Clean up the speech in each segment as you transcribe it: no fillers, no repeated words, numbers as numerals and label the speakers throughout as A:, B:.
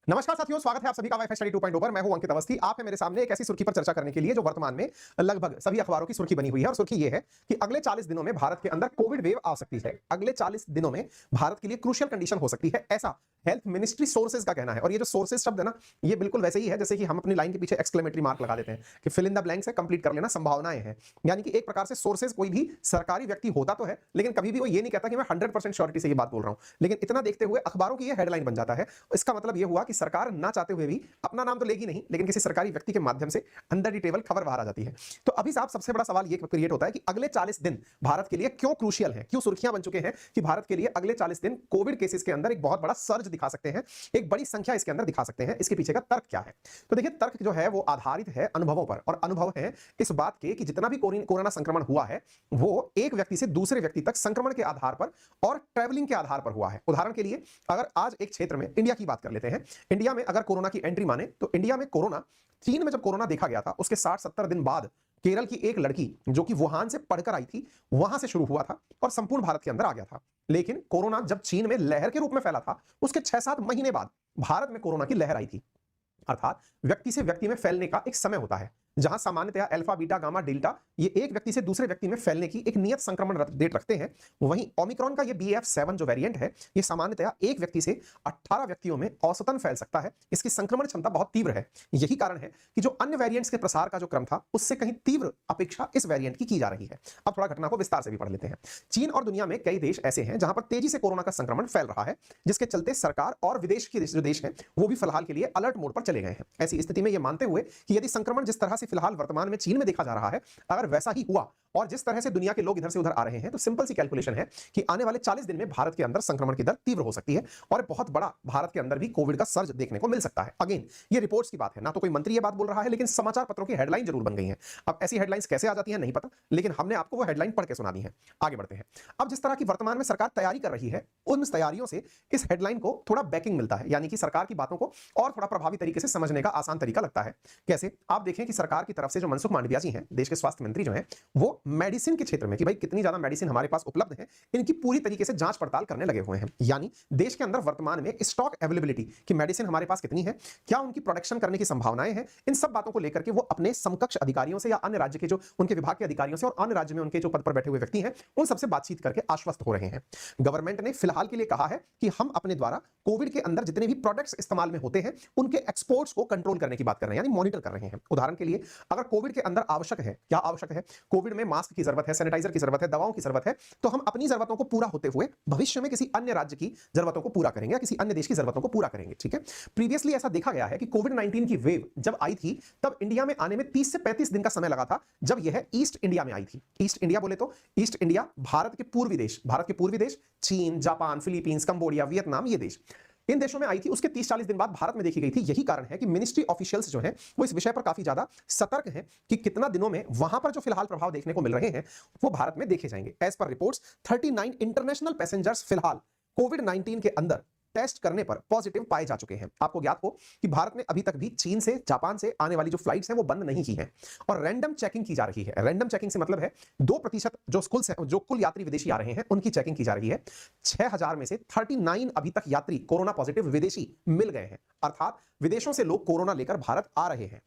A: नमस्कार साथियों, स्वागत है आप सभी का वाईफाई स्टडी 2.0 पर। मैं हूं अंकित अवस्थी। आप है मेरे सामने एक ऐसी सुर्खी पर चर्चा करने के लिए जो वर्तमान में लगभग सभी अखबारों की सुर्खी बनी हुई है। और सुर्खी ये है कि अगले 40 दिनों में भारत के अंदर कोविड वेव आ सकती है। अगले 40 दिनों में भारत के लिए क्रूशियल कंडीशन हो सकती है, ऐसा हेल्थ मिनिस्ट्री सोर्सेज का कहना है। और ये जो सोर्सेज शब्द है ना, ये बिल्कुल वैसे ही है जैसे कि हम अपनी लाइन के पीछे एक्सक्लेमेटरी मार्क लगा देते हैं कि फिल इन द ब्लैंक्स है, कंप्लीट कर लेना, संभावनाएं हैं। यानी कि एक प्रकार से सोर्सेज कोई भी सरकारी व्यक्ति होता तो है, लेकिन कभी भी वो ये नहीं कहता कि मैं 100% श्योरिटी से ये बात बोल रहा हूं। लेकिन इतना देखते हुए अखबारों की ये हेडलाइन बन जाता है। इसका मतलब ये हुआ कि सरकार ना चाहते हुए भी अपना नाम तो लेगी नहीं, लेकिन किसी सरकारी व्यक्ति के माध्यम से अंदर दी टेबल खबर बाहर आ जाती है। तो अभी साहब सबसे बड़ा सवाल ये क्रिएट होता है कि अगले 40 दिन भारत के लिए क्यों क्रूशियल हैं, क्यों सुर्खियां बन चुके हैं कि भारत के लिए अगले 40 दिन कोविड केसेस के अंदर एक बहुत बड़ा सर्ज दिखा सकते हैं, एक बड़ी संख्या इसके अंदर दिखा सकते हैं। इसके पीछे का तर्क क्या है? तो देखिए, तर्क जो है वो आधारित है अनुभवों पर, और अनुभव है इस बात के कि जितना भी कोरोना संक्रमण हुआ है वो एक व्यक्ति से दूसरे व्यक्ति तक संक्रमण के आधार पर और ट्रैवलिंग के आधार पर हुआ है। उदाहरण के लिए अगर आज एक क्षेत्र में, इंडिया की बात कर लेते हैं, इंडिया में अगर कोरोना की एंट्री माने तो इंडिया में कोरोना, चीन में जब कोरोना देखा गया था उसके 60-70 दिन बाद केरल की एक लड़की जो कि वुहान से पढ़कर आई थी, वहां से शुरू हुआ था और संपूर्ण भारत के अंदर आ गया था। लेकिन कोरोना जब चीन में लहर के रूप में फैला था, उसके 6-7 महीने बाद भारत में कोरोना की लहर आई थी। अर्थात व्यक्ति से व्यक्ति में फैलने का एक समय होता है, जहां सामान्यतया अल्फा, बीटा, गामा, डेल्टा ये एक व्यक्ति से दूसरे व्यक्ति में फैलने की एक नियत संक्रमण रेट रखते हैं। वहीं ओमिक्रॉन का ये BF.7 जो वेरिएंट है, ये सामान्यतया एक व्यक्ति से 18 व्यक्तियों में औसतन फैल सकता है। इसकी संक्रमण क्षमता बहुत तीव्र है। यही कारण है कि जो अन्य वेरिएंट्स के प्रसार का जो क्रम था, उससे कहीं तीव्र अपेक्षा इस वेरिएंट की जा रही है। अब थोड़ा घटना को विस्तार से भी पढ़ लेते हैं। चीन और दुनिया में कई देश ऐसे हैं जहां पर तेजी से कोरोना का संक्रमण फैल रहा है, जिसके चलते सरकार और विदेश के जो देश हैं वो भी फिलहाल के लिए अलर्ट मोड पर चले गए हैं। ऐसी स्थिति में यह मानते हुए कि यदि संक्रमण जिस तरह से फिलहाल वर्तमान में चीन में देखा जा रहा है, अगर वैसा ही हुआ और जिस तरह से दुनिया के लोग इधर से उधर आ रहे हैं, तो सिंपल सी कैलकुलेशन है कि आने वाले 40 दिन में भारत के अंदर संक्रमण की दर तीव्र हो सकती है और बहुत बड़ा भारत के अंदर भी कोविड का सर्ज देखने को मिल सकता है। अगेन, ये रिपोर्ट्स की बात है, ना तो कोई मंत्री ये बात बोल रहा है, लेकिन समाचार पत्रों की हेडलाइन जरूर बन गई है। अब ऐसी हेडलाइंस कैसे आ जाती है नहीं पता, लेकिन हमने आपको वो हेडलाइन पढ़ के सुना दी है। आगे बढ़ते हैं। अब जिस तरह की वर्तमान में सरकार तैयारी कर रही है, उन तैयारियों से इस हेडलाइन को थोड़ा बैकिंग मिलता है, यानी कि सरकार की बातों को और थोड़ा प्रभावी तरीके से समझने का आसान तरीका लगता है। कैसे? आप देखें कि सरकार की तरफ से जो मनसुख मांडविया जी हैं, देश के स्वास्थ्य मंत्री जो हैं, वो मेडिसिन के क्षेत्र में कि भाई कितनी ज्यादा मेडिसिन हमारे पास उपलब्ध है, इनकी पूरी तरीके से जांच पड़ताल करने लगे हुए हैं। यानी देश के अंदर वर्तमान में स्टॉक अवेलेबिलिटी कि मेडिसिन हमारे पास कितनी है, क्या उनकी प्रोडक्शन करने की संभावनाएं हैं, इन सब बातों को लेकर के वो अपने समकक्ष अधिकारियों से या अन्य राज्य के जो उनके विभाग के अधिकारियों से और अन्य राज्य में उनके जो पद पर बैठे हुए व्यक्ति हैं, उन सबसे बातचीत करके आश्वस्त हो रहे हैं। गवर्नमेंट ने फिलहाल के लिए कहा है कि हम अपने द्वारा कोविड के अंदर जितने भी प्रोडक्ट्स इस्तेमाल में होते हैं, उनके एक्सपोर्ट्स को कंट्रोल करने की बात कर रहे हैं, यानी मॉनिटर कर रहे हैं। उदाहरण के लिए अगर कोविड के अंदर आवश्यक है, क्या आवश्यक है? कोविड में मास्क की जरूरत है, सैनिटाइजर की जरूरत है, दवाओं की जरूरत है, तो हम अपनी जरूरतों को पूरा होते हुए भविष्य में किसी अन्य राज्य की जरूरतों को पूरा करेंगे या किसी अन्य देश की जरूरतों को पूरा करेंगे। ठीक है, प्रीवियसली ऐसा देखा गया है कि कोविड-19 की वेव जब आई थी, तब इंडिया में आने में 30 से 35 दिन का समय लगा था, जब यह ईस्ट इंडिया में आई थी। ईस्ट इंडिया बोले तो ईस्ट इंडिया भारत के पूर्वी देश चीन, जापान, फिलीपींस, कंबोडिया, वियतनाम, ये देश इन देशों में आई थी। उसके 30-40 दिन बाद भारत में देखी गई थी। यही कारण है कि मिनिस्ट्री ऑफिशियल्स जो हैं वो इस विषय पर काफी ज्यादा सतर्क हैं कि कितना दिनों में वहां पर जो फिलहाल प्रभाव देखने को मिल रहे हैं वो भारत में देखे जाएंगे। As per reports 39 international passengers फिलहाल कोविड-19 के अंदर टेस्ट करने पर पॉजिटिव पाए जा चुके हैं। आपको ज्ञात हो कि भारत ने अभी तक भी चीन से, जापान से आने वाली जो फ्लाइट्स हैं वो बंद नहीं की हैं और रैंडम चेकिंग की जा रही है। रैंडम चेकिंग से मतलब है 2% जो कुल यात्री विदेशी आ रहे हैं उनकी चेकिंग की जा रही है। 6000 में से 39 अभी तक यात्री कोरोना पॉजिटिव विदेशी मिल गए हैं, अर्थात विदेशों से लोग कोरोना लेकर भारत आ रहे हैं।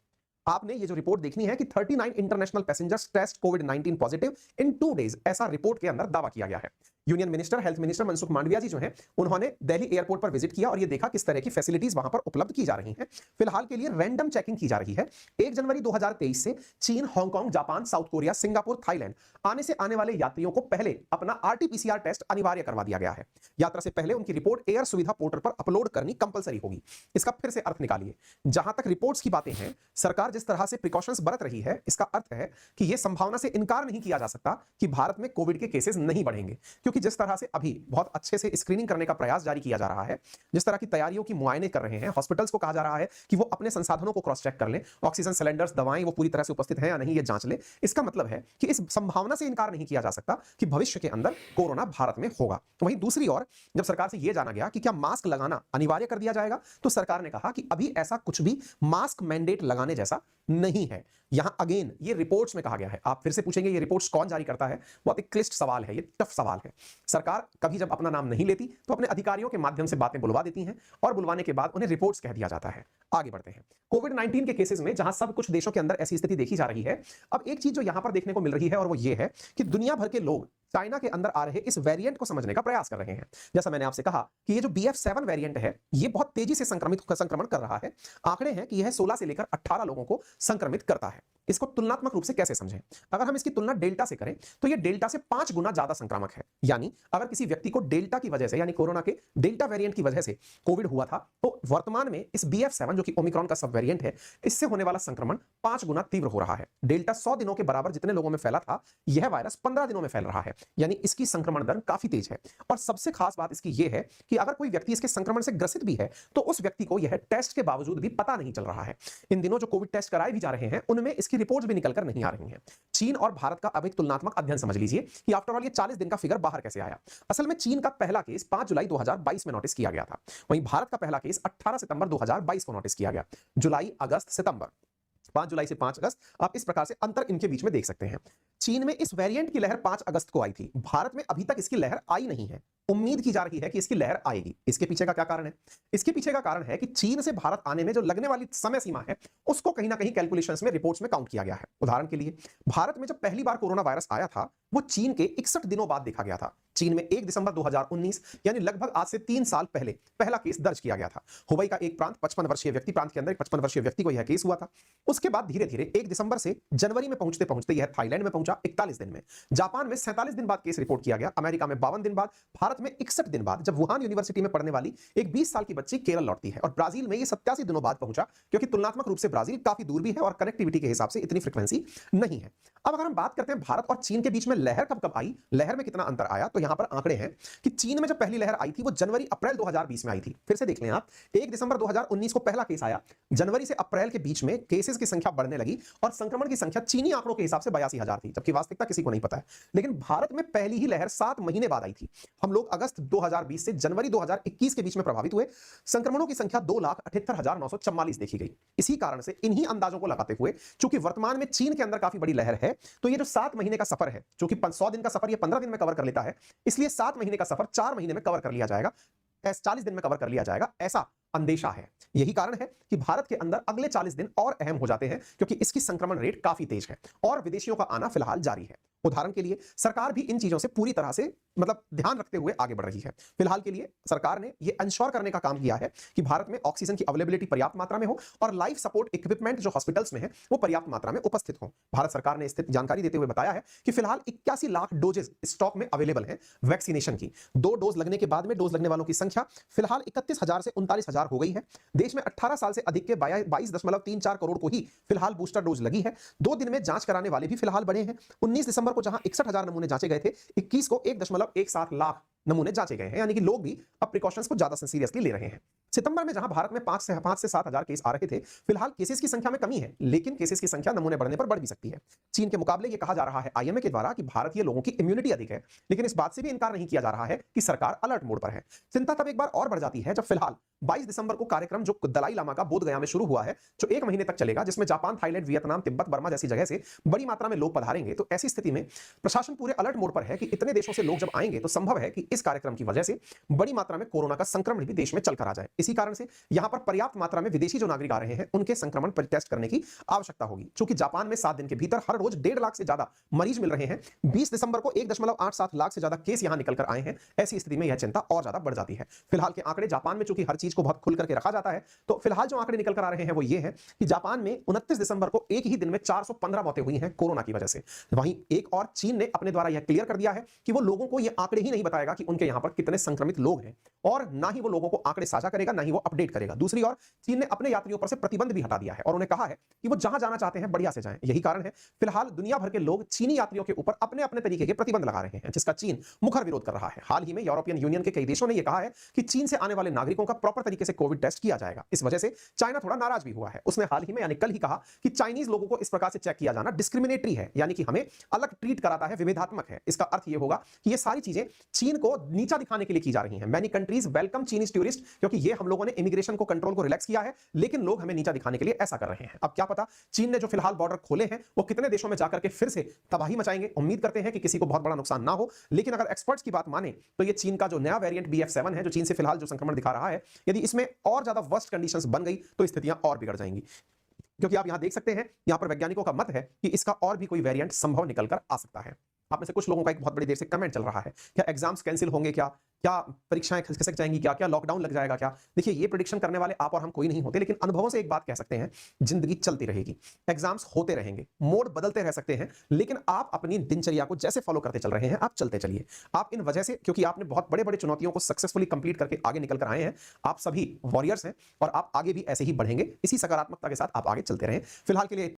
A: आपने ये जो रिपोर्ट देखनी है कि 39 इंटरनेशनल पैसेंजर्स टेस्ट कोविड-19 पॉजिटिव इन 2 डेज, ऐसा रिपोर्ट के अंदर दावा किया गया है। Union minister, health minister Mansukh Mandaviya ji जो हैं, उन्होंने दिल्ली एयरपोर्ट पर विजिट किया और ये देखा किस तरह की फैसिलिटीज वहां पर उपलब्ध की जा रही हैं। फिलहाल के लिए रैंडम चेकिंग की जा रही है। 1 जनवरी 2023 से चीन, Hong Kong, Japan, south Korea, Singapore, Thailand आने वाले यात्रियों को पहले अपना RT-PCR टेस्ट अनिवार्य करवा दिया गया है। यात्रा से पहले उनकी रिपोर्ट एयर सुविधा पोर्टल पर अपलोड करनी कंपलसरी होगी। इसका फिर से अर्थ निकालिए। जहां तक रिपोर्ट्स की बातें हैं, सरकार जिस तरह से प्रिकॉशंस बरत रही है, इसका अर्थ है कि यह संभावना से इनकार नहीं किया जा सकता कि भारत में कोविड के केसेस नहीं बढ़ेंगे, क्योंकि जिस तरह से अभी बहुत अच्छे से स्क्रीनिंग करने का प्रयास जारी किया जा रहा है, जिस तरह की तैयारियों की मुआयने कर रहे हैं, हॉस्पिटल्स को कहा जा रहा है कि वो अपने संसाधनों को क्रॉस चेक कर लें, ऑक्सीजन सिलेंडर्स, दवाएं वो पूरी तरह से उपस्थित हैं या नहीं ये जांच लें। इसका मतलब है कि इस संभावना से इनकार नहीं किया जा सकता कि भविष्य के अंदर कोरोना भारत में होगा। वहीं दूसरी ओर जब सरकार से यह जाना गया कि क्या मास्क लगाना अनिवार्य कर दिया जाएगा, तो सरकार ने कहा कि अभी ऐसा कुछ भी मास्क मैंडेट लगाने जैसा नहीं है। यहां अगेन ये रिपोर्ट्स में कहा गया है। आप फिर से पूछेंगे ये रिपोर्ट्स कौन जारी करता है? बहुत एक क्लिष्ट सवाल है, ये टफ सवाल है। सरकार कभी जब अपना नाम नहीं लेती तो अपने अधिकारियों के माध्यम से बातें बुलवा देती हैं और बुलवाने के बाद उन्हें रिपोर्ट्स कह दिया जाता है। आगे बढ़ते हैं। कोविड 19 के केसेस में जहां सब कुछ देशों के अंदर ऐसी स्थिति देखी जा रही है, अब एक चीज जो यहां पर देखने को मिल रही है और वो ये है कि दुनिया भर के लोग चाइना के अंदर आ रहे इस वेरिएंट को समझने का प्रयास कर रहे हैं। जैसा मैंने आपसे कहा कि ये जो BF7 वेरिएंट है, ये बहुत तेजी से संक्रमण कर रहा है। आंकड़े हैं कि यह 16 से लेकर 18 लोगों को संक्रमित करता है। इसको तुलनात्मक रूप से कैसे समझें? अगर हम इसकी तुलना डेल्टा से करें तो ये डेल्टा से 5 गुना ज्यादा संक्रामक है। यानी अगर किसी व्यक्ति को डेल्टा की वजह से, यानी कोरोना के डेल्टा वेरिएंट की वजह से कोविड हुआ था, तो वर्तमान में इस BF7 जो कि ओमिक्रॉन का सब वेरिएंट है, इससे होने वाला संक्रमण 5 गुना तीव्र हो रहा है। डेल्टा 100 दिनों के बराबर जितने लोगों में फैला था, यह वायरस 15 दिनों में फैल रहा है। यानी इसकी संक्रमण दर काफी तेज है। और सबसे खास बात इसकी यह है कि अगर कोई व्यक्ति इसके संक्रमण से ग्रसित भी है तो उस व्यक्ति को यह टेस्ट के बावजूद भी पता नहीं चल रहा है। इन दिनों जो कोविड टेस्ट कराए भी जा रहे हैं, उनमें इसकी रिपोर्ट्स भी निकलकर नहीं आ रही हैं। चीन और भारत का अब एक तुलनात्मक अध्ययन समझ लीजिए कि आफ्टर ऑल ये 40 दिन का फिगर बाहर कैसे आया। असल में चीन का पहला केस 5 जुलाई 2022 में नोटिस किया गया था। वहीं भारत का पहला केस 18 सितंबर 2022 को नोटिस किया गया। जुलाई, अगस्त, सितंबर, 5 जुलाई से 5 अगस्त, आप इस प्रकार से अंतर इनके बीच में देख सकते हैं। चीन में इस वेरिएंट की लहर 5 अगस्त को आई थी। भारत में अभी तक इसकी लहर आई नहीं है। उम्मीद की जा रही है कि इसकी लहर आएगी। इसके पीछे का क्या कारण है? इसके पीछे का कारण है कि चीन से भारत आने में जो लगने वाली समय सीमा है, उसको कहीं ना कहीं कैलकुलेशंस में, रिपोर्ट्स में काउंट किया गया है। उदाहरण के लिए, भारत में जब पहली बार कोरोना वायरस आया था, वो चीन के 61 दिनों बाद देखा गया था। चीन में 1 दिसंबर 2019 यानी लगभग आज से 3 साल पहले पहला केस दर्ज किया गया था। हुबई का एक प्रांत 55 वर्षीय व्यक्ति, प्रांत के अंदर 55 वर्षीय व्यक्ति को यह केस हुआ था। उसके बाद धीरे धीरे 1 दिसंबर से जनवरी में पहुंचते पहुंचते यह थाईलैंड में पहुंचा 41 दिन में, जापान में 47 दिन बाद केस रिपोर्ट किया गया, अमेरिका में 52 दिन बाद, भारत में 61 दिन बाद, जब वुहान यूनिवर्सिटी में पढ़ने वाली एक 20 साल की बच्ची केरल लौटती है, और ब्राजील में ये 87 दिनों बाद पहुंचा, क्योंकि तुलनात्मक रूप से ब्राजील काफी दूर भी है और कनेक्टिविटी के हिसाब से इतनी फ्रीक्वेंसी नहीं है। अब अगर हम बात करते हैं भारत और चीन के बीच में लहर कब कब आई, लहर में कितना अंतर आया, तो यहां पर आंकड़े हैं कि चीन में जब पहली लहर आई थी वो जनवरी अप्रैल 2020 में आई थी। फिर से देख लें आप, 1 दिसंबर 2019 को पहला केस आया, जनवरी से अप्रैल के बीच में केसेस की संख्या बढ़ने लगी और संक्रमण की संख्या चीनी आंकड़ों के हिसाब से 82,000 थी, जबकि वास्तविकता किसी को नहीं पता है। लेकिन भारत में पहली ही लहर 7 महीने बाद आई थी। हम लोग अगस्त 2020 से जनवरी 2021 के बीच में प्रभावित हुए। संक्रमणों की संख्या 2,78,944 देखी गई। इसी कारण से इन्हीं अंदाजों को लगाते हुए, चूंकि वर्तमान में चीन के अंदर काफी बड़ी लहर है, तो ये जो 7 महीने का सफर है, जो कि 100 दिन का सफर ये 15 दिन में कवर कर लेता है, इसलिए 7 महीने का सफर 4 महीने में कवर कर लिया जाएगा, 40 दिन में कवर कर लिया जाएगा, ऐसा अंदेशा है। यही कारण है कि भारत के अंदर अगले 40 दिन और अहम हो जाते हैं, क्योंकि इसकी संक्रमण रेट काफी तेज है और विदेशियों का आना फिलहाल जारी है। उदाहरण के लिए, सरकार भी इन चीजों से पूरी तरह से ध्यान रखते हुए आगे बढ़ रही है। फिलहाल के लिए सरकार ने यह इंश्योर करने का काम किया है कि भारत में ऑक्सीजन की अवेलेबिलिटी पर्याप्त मात्रा में हो और लाइफ सपोर्ट इक्विपमेंट जो हॉस्पिटल्स में है वो पर्याप्त मात्रा में उपस्थित हो। भारत सरकार ने स्थित जानकारी देते हुए बताया है कि फिलहाल 81 लाख डोजेस स्टॉक में अवेलेबल है वैक्सीनेशन की। 2 डोज लगने के बाद में डोज लगने वालों की संख्या फिलहाल 31,000 से 39,000 हो गई है। देश में 18 साल से अधिक के 22.34 करोड़ को ही फिलहाल बूस्टर डोज लगी है। 2 दिन में जांच कराने वाले भी फिलहाल बढ़े हैं। 19 दिसंबर को जहां 61,000 नमूने जांचे गए थे, 21 को 1.17 लाख नमूने जांचे गए हैं, यानी कि लोग भी अब प्रिकॉशंस को ज्यादा सीरियसली ले रहे हैं। सितंबर में जहां भारत में 5 से 7,000 केस आ रहे थे, फिलहाल केसेस की संख्या में कमी है, लेकिन केसेस की संख्या नमूने बढ़ने पर बढ़ भी सकती है। चीन के मुकाबले यह कहा जा रहा है IMA के द्वारा कि भारतीय लोगों की इम्यूनिटी अधिक है, लेकिन इस बात से भी इनकार नहीं किया जा रहा है कि सरकार अलर्ट मोड पर है। चिंता तब एक बार और बढ़ जाती है जब फिलहाल 22 दिसंबर को कार्यक्रम जो दलाई लामा का बोध गया में शुरू हुआ है, जो 1 महीने तक चलेगा, जिसमें Japan, Thailand, Vietnam, Tibet, Burma जैसी जगह से बड़ी मात्रा में लोग पधारेंगे। तो ऐसी स्थिति में प्रशासन पूरे अलर्ट मोड पर है कि इतने देशों से लोग जब आएंगे तो संभव है कि इस कार्यक्रम की वजह से बड़ी मात्रा में कोरोना का संक्रमण भी देश में चलकर आ जाए। इसी कारण से यहां पर पर्याप्त मात्रा में विदेशी जो नागरिक आ रहे हैं, उनके संक्रमण पर टेस्ट करने की आवश्यकता होगी। चूंकि जापान में 7 दिन के भीतर हर रोज 1.5 लाख से ज्यादा मरीज मिल रहे हैं, 20 दिसंबर को 1.87 लाख से ज्यादा केस यहां निकल कर आए हैं। ऐसी स्थिति में यह चिंता और ज्यादा बढ़ जाती है। फिलहाल के आंकड़े, जापान में चूंकि हर चीज को बहुत खुल करके रखा जाता है, तो फिलहाल जो आंकड़े निकल कर आ रहे हैं वो ये है कि जापान में 29 दिसंबर को एक ही दिन में 415 मौतें हुई हैं कोरोना की वजह से। वहीं एक और चीन ने अपने द्वारा यह क्लियर कर दिया है कि वो लोगों को ये आंकड़े ही नहीं बताएगा कि उनके यहां पर कितने संक्रमित लोग हैं, और ना ही वो लोगों को आंकड़े साझा करेगा, ना ही वो अपडेट करेगा। दूसरी ओर चीन ने अपने यात्रियों पर से प्रतिबंध भी हटा दिया है और उन्हें कहा है कि वो जहां जाना चाहते हैं बढ़िया से जाएं। यही कारण है फिलहाल दुनिया भर के लोग चीनी यात्रियों के ऊपर अपने अपने तरीके के प्रतिबंध लगा रहे हैं, जिसका चीन मुखर विरोध कर रहा है। हाल ही में यूरोपियन यूनियन के कई देशों ने यह कहा है कि चीन से आने वाले नागरिकों का प्रॉपर तरीके से कोविड टेस्ट किया जाएगा। इस वजह से चाइना थोड़ा नाराज भी हुआ है। उसने हाल ही में यानी कल ही कहा कि चाइनीज लोगों को इस प्रकार से चेक किया जाना डिस्क्रिमिनेटरी है, यानी कि हमें अलग ट्रीट कराता है, विभेदात्मक है। इसका अर्थ यह होगा कि ये सारी चीजें चीन को नीचा दिखाने के लिए की जा रही हैं। मैनी कंट्रीज वेलकम चीनीज टूरिस्ट, क्योंकि ये हम लोगों ने इमिग्रेशन को कंट्रोल को रिलैक्स किया है, लेकिन लोग हमें नीचा दिखाने के लिए ऐसा कर रहे हैं। अब क्या पता चीन ने जो फिलहाल बॉर्डर खोले हैं वो कितने देशों में जाकर के फिर से तबाही मचाएंगे। उम्मीद करते हैं कि किसी को बहुत बड़ा नुकसान ना हो, लेकिन अगर एक्सपर्ट्स की बात माने तो ये चीन का जो नया वेरिएंट BF7 है, जो चीन से फिलहाल जो संक्रमण दिखा रहा है, यदि इसमें और ज्यादा वर्स्ट कंडीशंस बन गई तो स्थितियां और बिगड़ जाएंगी। क्योंकि आप यहां देख सकते हैं, यहां पर वैज्ञानिकों का मत है कि इसका और भी कोई वेरिएंट संभव निकलकर आ सकता है। आप में से कुछ लोगों का एक बहुत बड़ी देर से कमेंट चल रहा है, क्या एग्जाम्स कैंसिल होंगे, क्या क्या परीक्षाएं खिसक जाएंगी, क्या क्या लॉकडाउन लग जाएगा क्या? देखिए, ये प्रेडिक्शन करने वाले आप और हम कोई नहीं होते, लेकिन अनुभवों से एक बात कह सकते हैं, जिंदगी चलती रहेगी, एग्जाम्स होते रहेंगे, मोड बदलते रह सकते हैं, लेकिन आप अपनी दिनचर्या को जैसे फॉलो करते चल रहे हैं, आप चलते चलिए। आप इन वजह से, क्योंकि आपने बहुत बड़े बड़े चुनौतियों को सक्सेसफुली कंप्लीट करके आगे निकल कर आए हैं, आप सभी वॉरियर्स हैं और आप आगे भी ऐसे ही बढ़ेंगे। इसी सकारात्मकता के साथ आप आगे चलते रहें। फिलहाल के लिए